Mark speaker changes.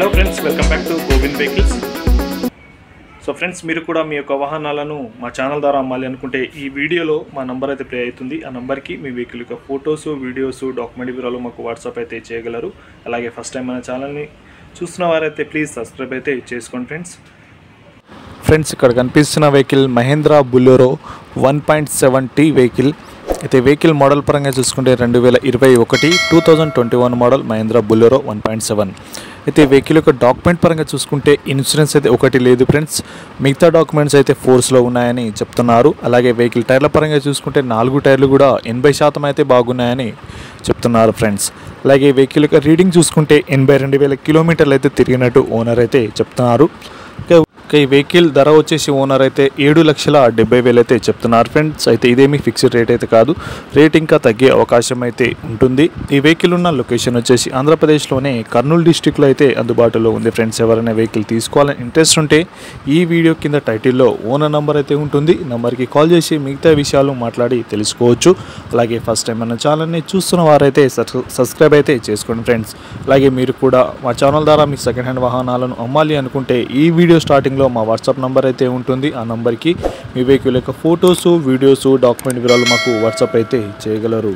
Speaker 1: Hello friends, welcome back to Govind vehicles. So friends, మీరు కూడా మీ యొక్క వాహనాలను మా ఛానల్ ద్వారా అమ్మాలి అనుకుంటే ఈ వీడియోలో మా నంబర్ అయితే ప్లే అవుతుంది. ఆ నంబర్కి మీ వెహికల్ యొక్క ఫొటోస్, వీడియోస్, డాక్యుమెంట్ వివరాలు మాకు వాట్సాప్ అయితే చేయగలరు. అలాగే ఫస్ట్ టైం మన ఛానల్ని చూస్తున్న వారైతే ప్లీజ్ సబ్స్క్రైబ్ అయితే చేసుకోండి ఫ్రెండ్స్. ఇక్కడ కనిపిస్తున్న vehicle Mahindra Bolero 1.7T vehicle అయితే వెహికల్ మోడల్ పరంగా చూసుకుంటే 2021 మోడల్ మహేంద్ర బొలెరో 1.7. అయితే వెహికల్ యొక్క డాక్యుమెంట్ పరంగా చూసుకుంటే ఇన్సూరెన్స్ అయితే ఒకటి లేదు ఫ్రెండ్స్. మిగతా డాక్యుమెంట్స్ అయితే ఫోర్స్లో ఉన్నాయని చెప్తున్నారు. అలాగే వెహికల్ టైర్ల పరంగా చూసుకుంటే 4 టైర్లు కూడా 80% అయితే బాగున్నాయని చెప్తున్నారు ఫ్రెండ్స్. అలాగే వెహికల్ యొక్క రీడింగ్ చూసుకుంటే 82,000 కిలోమీటర్లు అయితే తిరిగినట్టు ఓనర్ అయితే చెప్తున్నారు. ఈ వెహికల్ ధర వచ్చేసి ఓనర్ అయితే 7,70,000 అయితే చెప్తున్నారు ఫ్రెండ్స్. అయితే ఇదేమి ఫిక్స్డ్ రేట్ అయితే కాదు, రేట్ ఇంకా తగ్గే అవకాశం అయితే ఉంటుంది. ఈ వెహికల్ ఉన్న లొకేషన్ వచ్చేసి ఆంధ్రప్రదేశ్లోనే కర్నూలు డిస్టిక్లో అయితే అందుబాటులో ఉంది ఫ్రెండ్స్. ఎవరైనా వెహికల్ తీసుకోవాలని ఇంట్రెస్ట్ ఉంటే ఈ వీడియో కింద టైటిల్లో ఓనర్ నెంబర్ అయితే ఉంటుంది. నెంబర్కి కాల్ చేసి మిగతా విషయాలు మాట్లాడి తెలుసుకోవచ్చు. అలాగే ఫస్ట్ టైం మన ఛానల్ని చూస్తున్న వారైతే సబ్స్క్రైబ్ అయితే చేసుకోండి ఫ్రెండ్స్. అలాగే మీరు కూడా మా ఛానల్ ద్వారా మీ సెకండ్ హ్యాండ్ వాహనాలను అమ్మాలి అనుకుంటే ఈ వీడియో స్టార్టింగ్లో మా వాట్సాప్ నంబర్ అయితే ఉంటుంది. ఆ నంబర్కి మీ వెహికల్ యొక్క ఫొటోస్, వీడియోస్, డాక్యుమెంట్ వివరాలు మాకు వాట్సాప్ అయితే చేయగలరు.